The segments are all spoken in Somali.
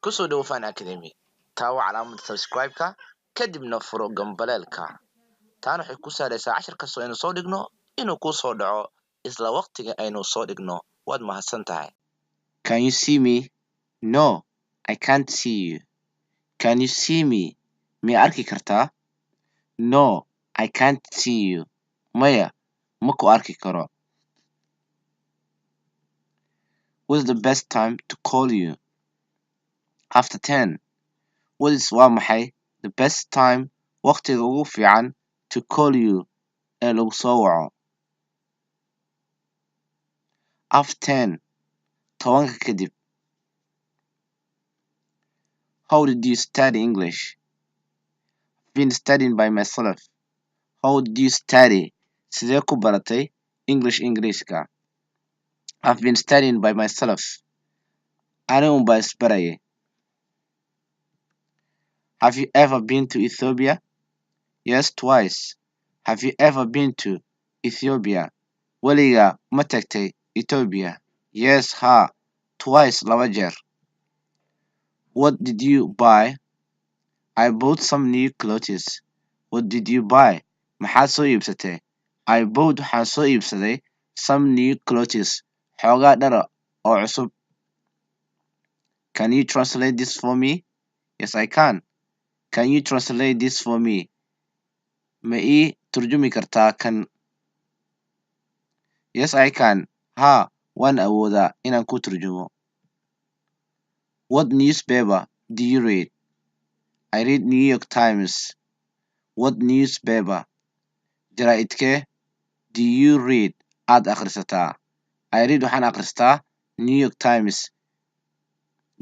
kusoo dhawo Fan Academy taawo calaamada subscribe-ka kadibna furo gambaleelka taana waxay ku saaraysaa cashar kastoo aynu soo dhigno inuu kuu soo dhaco isla waqtiga aynu soo dhigno waad mahadsan tahay. Can you see me? No, I can't see you. Can you see me? Ma arki kartaa? No, I can't see you. Maya, ma ku arki karo. What's the best time to call you? After 10. What is waa maxay the best time waqtiga ugu fiican to call you ee lagu soo waco? After 10. Tobanka kadib. How did you study English? I've been studying by myself. How did you study? Sidee ku baratay Englishka? I've been studying by myself. Aniga unbaa isbarayay. Have you ever been to Ethiopia? Yes, twice. Have you ever been to Ethiopia? Weligaa ma tagtay Ethiopia? Yes, ha. Twice, laba jeer. What did you buy? I bought some new clothes. What did you buy? Maxaad soo iibsatay? I bought waxaan soo iibsaday some new clothes. Xoogaa dhara oo cusub. Can you translate this for me? Yes, I can. Can you translate this for me? Ma ii turjumi kartaa kan? Yes, I can. Ha, waan awoodaa inaan ku turjumo. What newspaper do you read? I read New York Times. What newspaper? Jaraa'idkee do you read? Aad akhrisataa. I read waxaan akhristaa New York Times.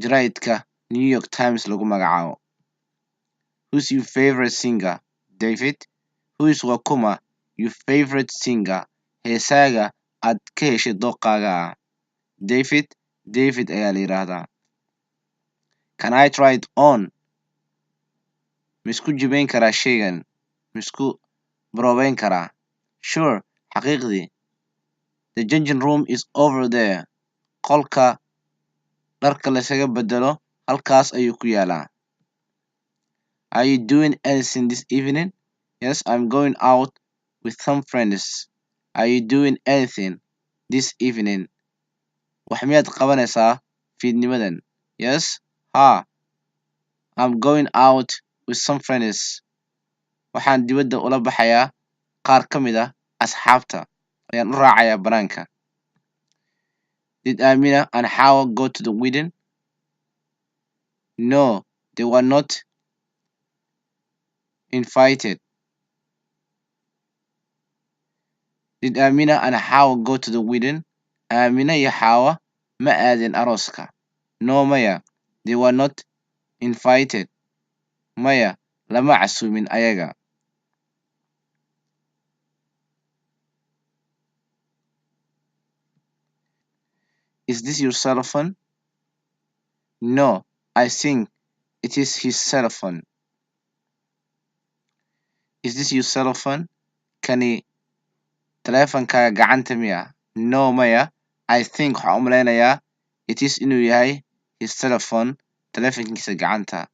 Jaraa'idka New York Times lagu magacaabo. Who's your favorite singer? David. Who is waa kuma your favorite singer? Heesaaga aad ka heshay dooqaaga ah. David. David ayaa la yidhaahdaa. Can I try it on? Ma isku jibayn karaa shaygan? Ma isku baroobayn karaa? Sure, xaqiiqdii. The changing room is over there. Qolka dharka laysaga bedelo halkaas ayuu ku yaalaa. Are you doing anything this evening? Yes, I'm going out with some friends. Are you doing anything this evening? Wax miyaad qabanaysaa fiidnimadan? Yes, ha. I'm going out with some friends. Waxaan dibadda ula baxayaa qaar ka mid ah asxaabta ayaan u raacayaa banaanka. Did Amina and Hawa go to the wedding? No, they were not invited. Did Amina and Hawa go to the wedding? Amina iyo Hawa ma aadin arooska. No, maya. They were not invited. Maya, lama casuumin ayaga. Is this your cell phone? No, I think it is his cell phone. Is this your cell phone? Kani taleefankaaga gacanta miya? No, maya. I think waxaan u malaynayaa it is inuu yahay his cell phone, taleefankiisa gacanta.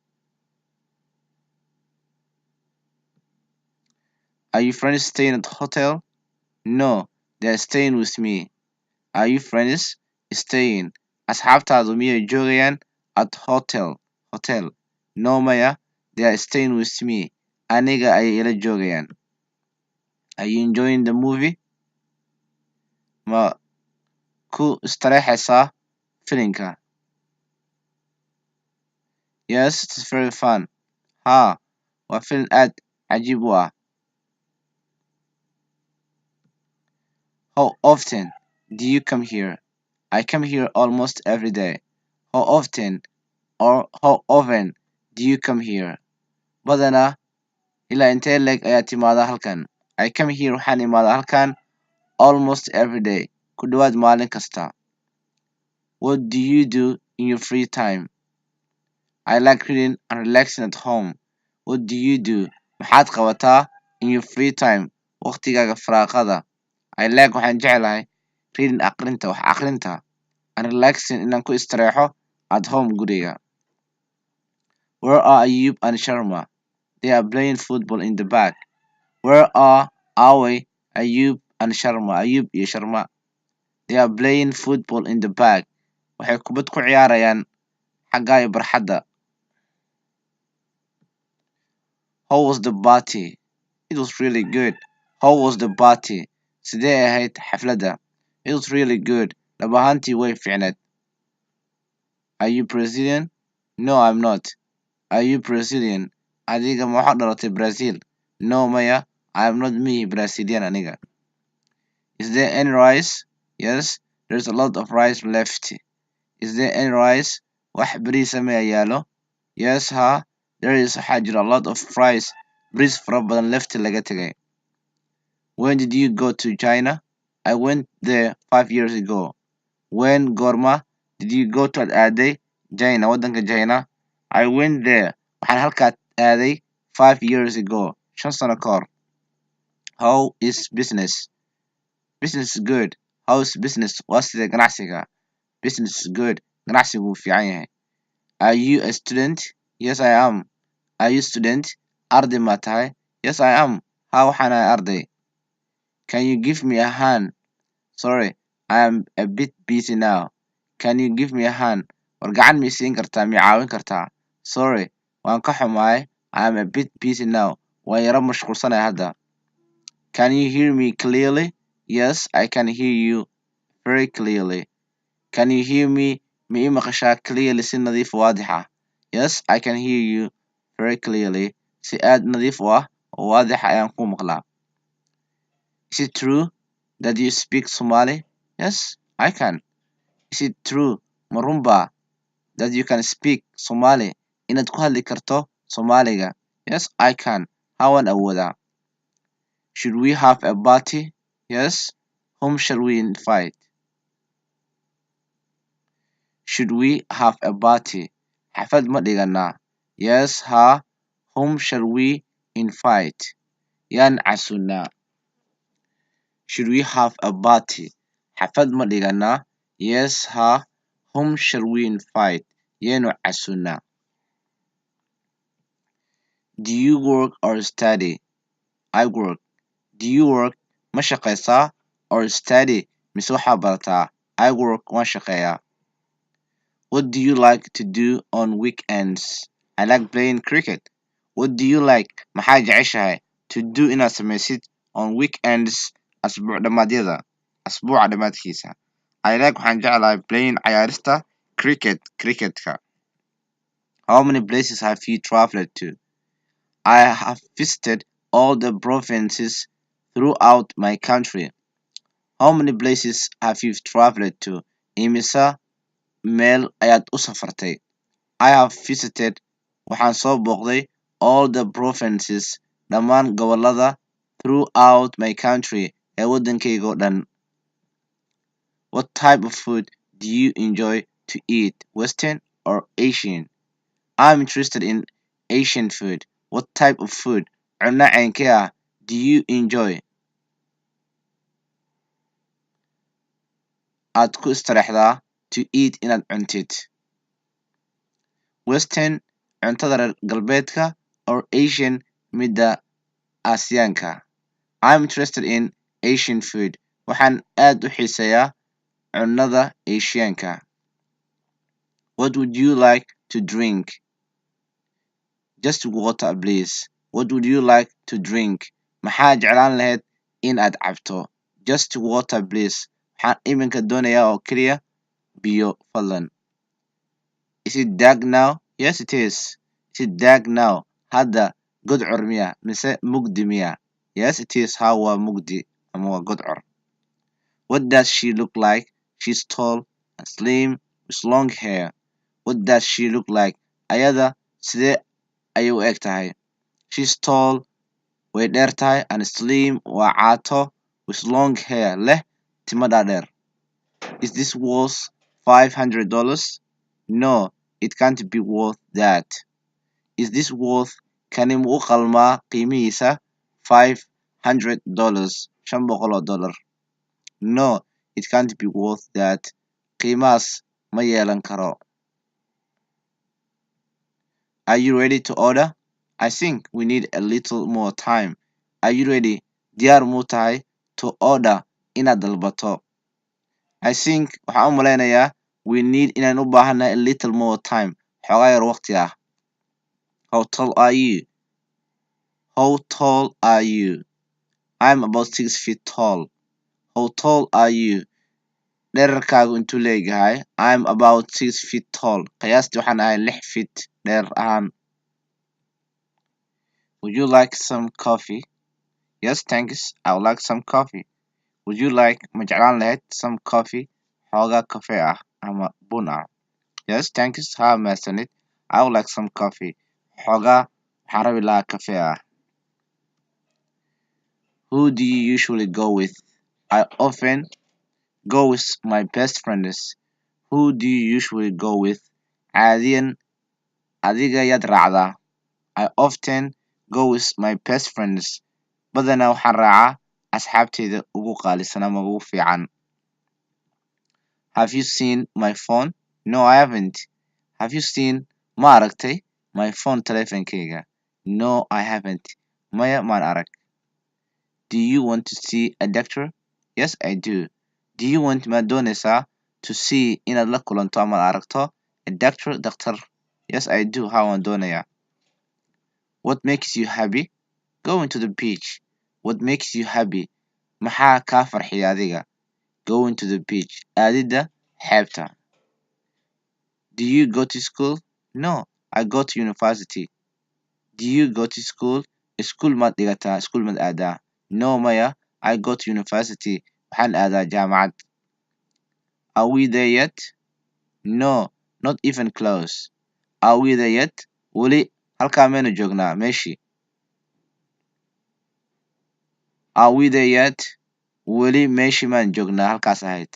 Are your friends staying at the hotel? No, they are staying with me. Are you friends staying? Asxaabtaadu miyay joogayaan at hotel? No, maya. They are staying with me. Aniga ayay ila joogayaan. Are you enjoying the movie? Ma ku istareexaysaa filimka? Yes, it's very fun. Ha, waa filim aad cajiib u ah. How often do you come here? I come here almost every day. How often or how often do you come here? Badanaa ilaa intee leeg ayaa timaadaa halkan? I come here waxaan imaadaa halkan almost every day. Ku dhawaad maalin kasta. What do you do in your free time? I like reading and relaxing at home. What do you do? Maxaad qabataa in your free time? Waqtigaaga firaaqada. I like waxaan jeclahay reading aqrinta wax aqrinta and relaxing inaan ku istareexo at home guriga. Where are Ayub and Sharma? They are playing football in the back. Where are Awe, Ayub and Sharma? Ayub iyo Sharma. They are playing football in the back. Waxay kubad ku ciyaarayaan xagga iyo barxadda. How was the party? It was really good. How was the party? Sidee ahayd xafladda? It was really good. Dhab ahaantii way fiicneed. Are you Brazilian? No, I'm not. Are you Brazilian? Adiga ma waxaad dhalatay Brazil? No, maya. I am not me Brazilian aniga. Is there any rice? Yes, there's a lot of rice left. Is there any rice? Wax bariis ma yaalo? Yes, there is waxaa jira a lot of rice. Bariis fara badan left laga tagay. When did you go to China? I went there 5 years ago. When goorma did you go to aaday China waddanka China? I went there. Waxaan halkaa aaday 5 years ago. 5 sano ka hor. How is business? Business is good. How is business? Waa sidee ganacsiga? Business is good. Ganacsigu wuu fiican yahay. Are you a student? Yes, I am. Are you student? Arday ma tahay? Yes, I am. Waxaan ahay arday. Can you give me a hand? Sorry, I am a bit busy now. Can you give me a hand? War gacan ma isiin kartaa? Ma caawin kartaa? Sorry, waan ka xumahay. I am a bit busy now. Waan yara mashquulsanahay hadda. Can you hear me clearly? Yes, I can hear you very clearly. Can you hear me? Ma ii maqashaa clearly si nadiif waadix ah? Yes, I can hear you very clearly. Si aad nadiif u ah oo waadix ah ayaan ku maqlaa. Is it true that you speak Somali? Yes, I can. Is it true, ma run baa, that you can speak Somali? Inaad ku hadli karto Soomaaliga? Yes, I can. Waan awoodaa. Should we have a party? Yes. Whom shall we invite? Should we have a party? Xaflad ma dhiganaa? Yes, Whom shall we invite? Yaan casunnaa. Should we have a party? Xaflad ma dhiganaa? Yes, Whom shall we invite? Yaanu casunnaa. Do you work or study? I work. Do you work? Ma shaqaysaa? Or study? Mise waxaa barataa? I work. Waan shaqeeyaa. What do you like to do on weekends? I like playing cricket. What do you like? Maxaa jeceshahay? To do inaad samaysid on weekends asbuuca dhamaadkiisa. I like waxaan jeclahay playing ciyaarista cricketka. How many places have you traveled to? I have visited all the provinces throughout my country. How many places have you traveled to? Imisa meel ayaad u safartay? I have visited waxaan soo booqday all the provinces dhammaan gobollada throughout my country ee waddankayga oo dhan. What type of food do you enjoy to eat, Western or Asian? I'm interested in Asian food. What type of food, cunno ceenkee ah, do you enjoy? Aad ku istiraxdaa to eat inaad cuntid. Western, cuntada reer galbeedka, or Asian, midda Aasiyaanka. I'm interested in Asian food. Waxaan aad u xiiseeyaa cunnada Aasiyaanka. What would you like to drink? Just water, please. What would you like to drink? Maxaa jeclaan lahayd in aad cabto? Just water, please. Waxaan iminka doonayaa oo keliya biyo, fadlan. Is it dark now? Yes, it is. Is it dark now? Hadda gudcur miya mise mugdi miya? Yes, it is. Waa mugdi ama waa gudcur. What does she look like? She's tall and slim with long hair. What does she look like? Ayada sidee ayay u eg tahay? She's tall, way dheer tahay, and slim waa caato with long hair leh timo dhaadheer. Is this worth $500? No, it can't be worth that. Is this worth kani ma u qalmaa qiimihiisa $500? $500. No, it can't be worth that. Qiimahaas ma yeelan karo. Are you ready to order? I think we need a little more time. Are you ready? Diyaar muu tahay to order inaad dalbato? I think waxaan u malaynayaa we need inaan u baahannahay a little more time. Xoogaa yar waqti ah. How tall are you? How tall are you? I'm about 6 feet tall. How tall are you? Dhererkaagu intuu leeyahay? I'm about 6 feet tall. Qiyaastii waxaan ahay 6 feet dherer ahaan. Would you like some coffee? Yes, thanks. I would like some coffee. Would you like ma jeclaan lahayd some coffee? Xoogaa kafee ah ama bun ah. Yes, thanks. Haa mahadsanid. I would like some coffee. Xoogaa waxaan rabi lahaa kafee ah. Who do you usually go with? I often go with my best friends. Who do you usually go with? Caadiyan adiga yaad raacdaa. I often go with my best friends. Badanaa waxaan raacaa asxaabteyda ugu qaalisan ama ugu fiican. Have you seen my phone? No, I haven't. Have you seen ma aragtay my phone taleefankayga? No, I haven't. Maya maan arag. Do you want to see a doctor? Yes, I do. Do you want ma doonaysaa to see inaad la kulanto ama aragto a doctor dhakhtar? Yes, I do. Haa waan doonayaa. What makes you happy? Going to the beach. What makes you happy? Maxaa kaa farxiya adiga? Going to the beach. Aadida xeebta. Do you go to school? No, I go to university. Do you go to school? School maad dhigataa? School maad aadaa? No, maya. I go to university. Waxaan aadaa jaamacad. Are we there yet? No, not even close. Are we there yet? Weli halkaa maynu joognaa meeshii. Are we there yet? Weli meeshii maan joognaa halkaas ahayd.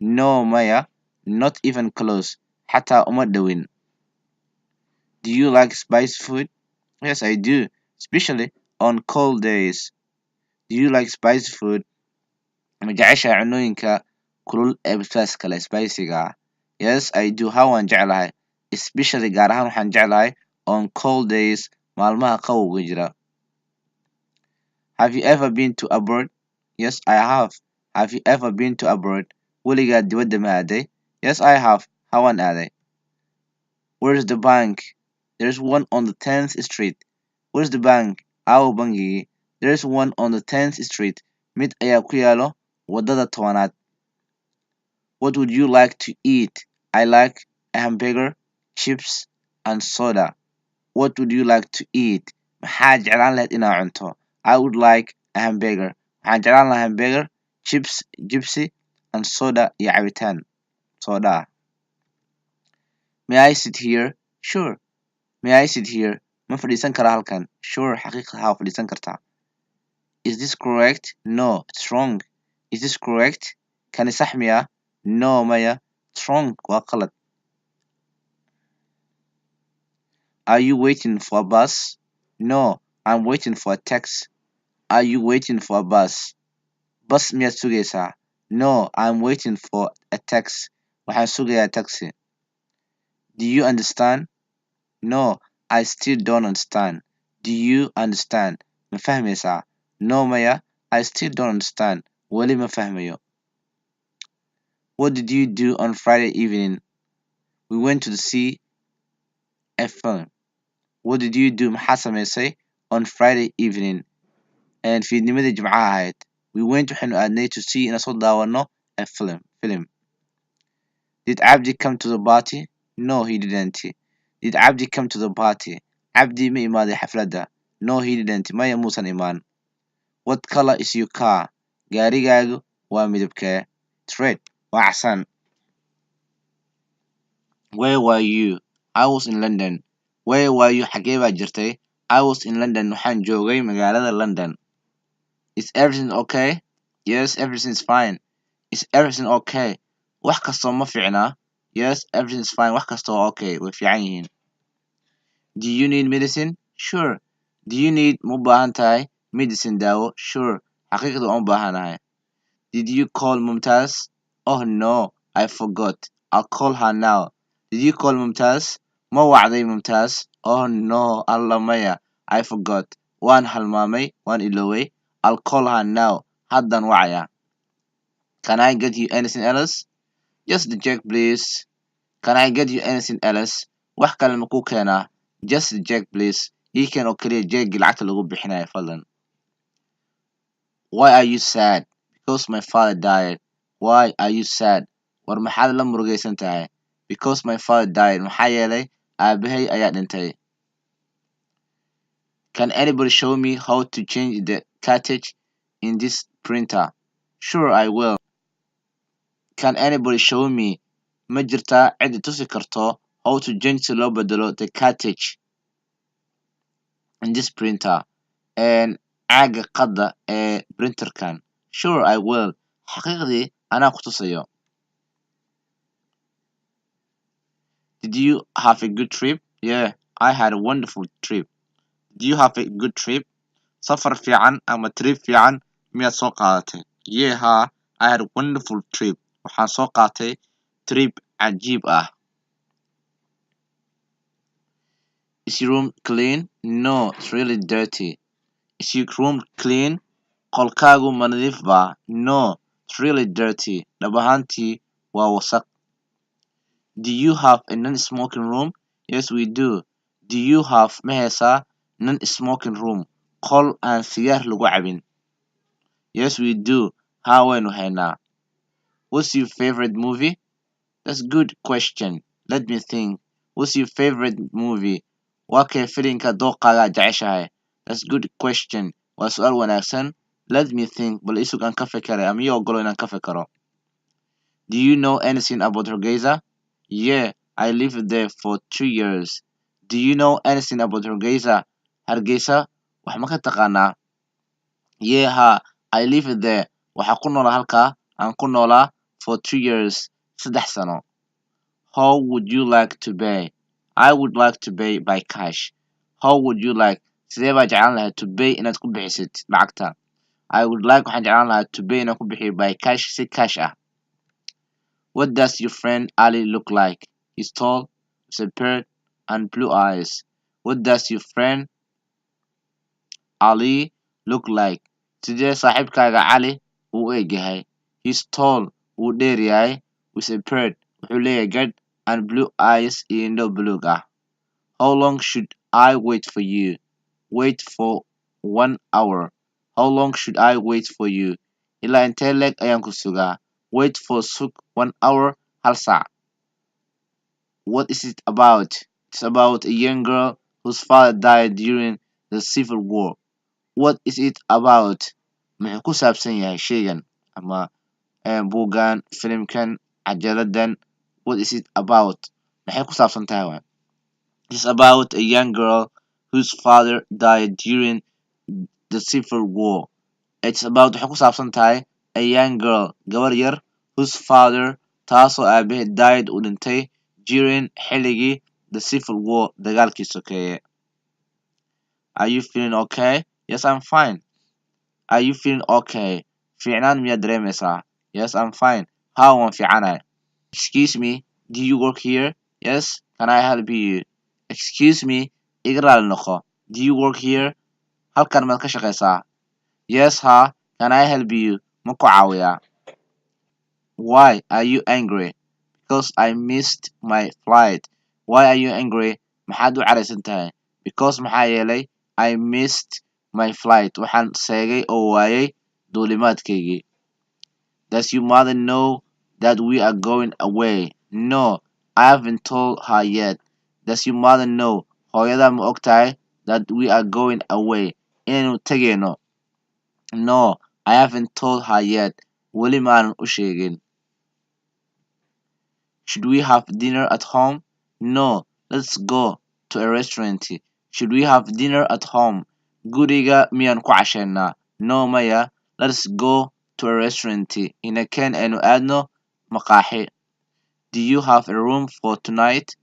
No, maya. Not even close. Xataa uma dhowin. Do you like spicy food? Yes, I do, especially on cold days. Do you like spicy food? Ma jeceshahay cunooyinka kulul ee basbaaska leh spicy-ga ah? Yes, I do. Haa waan jeclahay. Especially gaar ahaan waxaan jeclahay on cold days maalmaha qabowga jira. Have you ever been to abroad? Yes, I have. Have you ever been to abroad? Weligaa dibadda ma aaday? Yes, I have. Haa waan aaday. Where's the bank? There's one on the 10th Street. Where's the bank? Aawo bangigii? There's one on the 10th Street. Mid ayaa ku yaalo wadada 10aad. What would you like to eat? I like a hamburger, chips, and soda. What would you like to eat? Maxaa jeclaan lahayd inaad cunto? I would like a hamburger. Waxaan jeclaan lahaa hamburger, chips, jibsi, and soda iyo cabitaan. Soda. May I sit here? Sure. May I sit here? Ma fadhiisan karaa halkan? Sure, xaqiiqda haa fadhiisan kartaa. Is this correct? No, it's wrong. Is this correct? Kani sax miya? No, maya. It's wrong. Waa qalad. Are you waiting for a bus? No, I'm waiting for a taxi. Are you waiting for a bus? Bus miyaad sugaysaa? No, I'm waiting for a taxi. Waxaan sugayaa taxi. Do you understand? No, I still don't understand. Do you understand? Ma fahmaysaa? No, maya. I still don't understand. Weli ma fahmayo. What did you do on Friday evening? We went to see a film. What did you do? Maxaa samaysay on Friday evening? Fiidnimadii Jimcaha ahayd. We went waxaynu aadnay to see inaan soo daawano a film. Did Abdi come to the party? No, he didn't. Did Abdi come to the party? Abdi ma imaaday xafladda? No, he didn't. Maya muusan imaan. What color is your car? Gaarigaagu waa midabkee? It's red. Waa casaan. Where were you? I was in London. Where were you? Xagee baa jirtay? I was in London. Waxaan joogay magaalada London. Is everything okay? Yes, everything's fine. Is everything okay? Wax kastoo ma fiicnaa? Yes, everything's fine. Wax kastoo okay. Way fiican yihiin. Do you need medicine? Sure. Do you need ma u baahan tahay medicine daawo? Sure. Xaqiiqda waan u baahanahay. Did you call Mumtaz? Oh no, I forgot. I'll call her now. Did you call Mumtaz? Ma wacday Mumtaaz? Oh no, alla maya. I forgot. Waan halmaamay, waan iloway. I'll call her now. Haddan wacaya. Can I get you anything else? Just the check, please. Can I get you anything else? Wax kale ma kuu keenaa? Just the check, please. Ii keen oo kaliya jeegii lacagta lagu bixinayo fadlan. Why are you sad? Because my father died. Why are you sad? War maxaad la murugaysan tahay? Because my father died. Maxaa yeelay aabahay ayaa dhintay. Can anybody show me how to change the cartridge in this printer? Sure, I will. Can anybody show me? Ma jirtaa cid i tusi karto how to change si loo bedelo the cartridge in this printer? Caaga qadda ee printerkan. Sure, I will. Xaqiiqdii anaa ku tusayo. Did you have a good trip? Yeah, I had a wonderful trip. Did you have a good trip? Safar fiican ama trip fiican miyaad soo qaadatay? Yeah, haa, I had a wonderful trip. Waxaan soo qaatay trip cajiib ah. Is your room clean? No, it's really dirty. Is your room clean? Qolkaagu ma nadiif baa? No, it's really dirty. Dhab ahaantii waa wasakh. Do you have a non-smoking room? Yes, we do. Do you have ma haysaa non-smoking room? Qol aan sigaar lagu cabin. Yes, we do. Haa, waynu haynaa. What's your favorite movie? That's a good question. Let me think. What's your favorite movie? Waa kee filimka dooqaaga jeceshahay? That's a good question. Waa su'aal wanaagsan. Let me think. Bal isug aan ka fekeray ama ii ogolo inaan ka fekero. Do you know anything about Hargeysa? Yeah, I lived there for 2 years. Do you know anything about Hargeysa? Hargeysa? Wax ma ka taqaanaa? Yeah, haa, I lived there. Waxaan ku noolaa halkaa. Aan ku noolaa for 2 years. 3 sano. How would you like to pay? I would like to pay by cash. How would you like? Sidee baa jeclaan lahayd to pay inaad ku bixisid lacagta? I would like waxaan jeclaan lahaa to pay inaan ku bixiyo by cash si cash ah. What does your friend Ali look like? He's tall, with a beard, and blue eyes. What does your friend Ali look like? Sidee saaxiibkaaga Ali uu u eg yahay? He's tall, wuu dheer yahay, with a beard, wuxuu leeyahay gadh, and blue eyes iyo indho buluug ah. How long should I wait for you? Wait for 1 hour. How long should I wait for you? Ilaa intee leeg ayaan ku sugaa? Wait for sug 1 hour, hal saac. What is it about? It's about a young girl whose father died during the Civil War. What is it about? Muxuu ku saabsan yahay shaygan ama buuggan, filimkan, cajaladdan? What is it about? Maxay ku saabsan tahay waay? It's about a young girl whose father died during the Civil War. It's about waxay ku saabsan tahay a young girl, gabar yar, whose father taasoo aabaheed died uu dhintay during xilligii the Civil War, dagaalkii sokeeye. Are you feeling okay? Yes, I'm fine. Are you feeling okay? Fiicnaan miyaad dareemaysaa? Yes, I'm fine. Haa, waan fiicanahay. Excuse me, do you work here? Yes, can I help you? Excuse me, iga raali noqo. Do you work here? Halkan maad ka shaqaysaa? Yes, haa, can I help you? Ma ku caawiyaa? Why are you angry? Because I missed my flight. Why are you angry? Maxaad u caraysan tahay? Because maxaa yeelay I missed my flight. Waxaan seegay oo waayay duulimaadkaygii. Does your mother know that we are going away? No, I haven't told her yet. Does your mother know? Hooyadaa ma og tahay that we are going away? Inaynu tegayno? No, I haven't told her yet. Weli maanan u sheegin. Should we have dinner at home? No, let's go to a restaurant. Should we have dinner at home? Guriga miyaan ku cashaynaa? No, maya. Let's go to a restaurant. Inakeen aynu aadno maqaaxi. Do you have a room for tonight?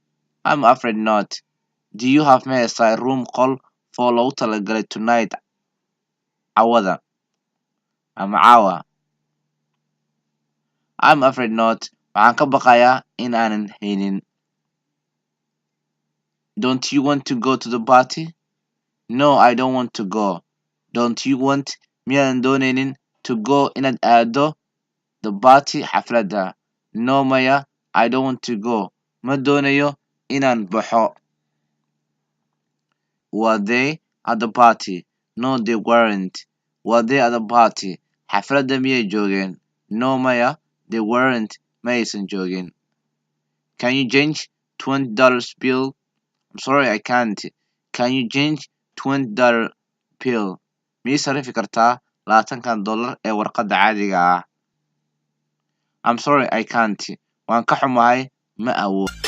I'm afraid not. Do you have ma haysaa room qol for loogu talagalay tonight cawada ama caawa? I'm afraid not. Waxaan ka baqayaa in aanan haynin. Don't you want to go to the party? No, I don't want to go. Don't you want miyaadan doonaynin to go inaad aado the party xafladda? No maya, I don't want to go. Ma doonayo inaan baxo. Were they at the party? No, they weren't. Were they at the party? Xafladda miyay joogeen? No maya, they weren't. Ma aysan joogin. Can you change $20 bill? I'm sorry, I can't. Can you change $20 bill? Miyay sarifi kartaa $20 ee warqadda caadiga ah? I'm sorry, I can't. Waan ka xumahay, ma awoodo.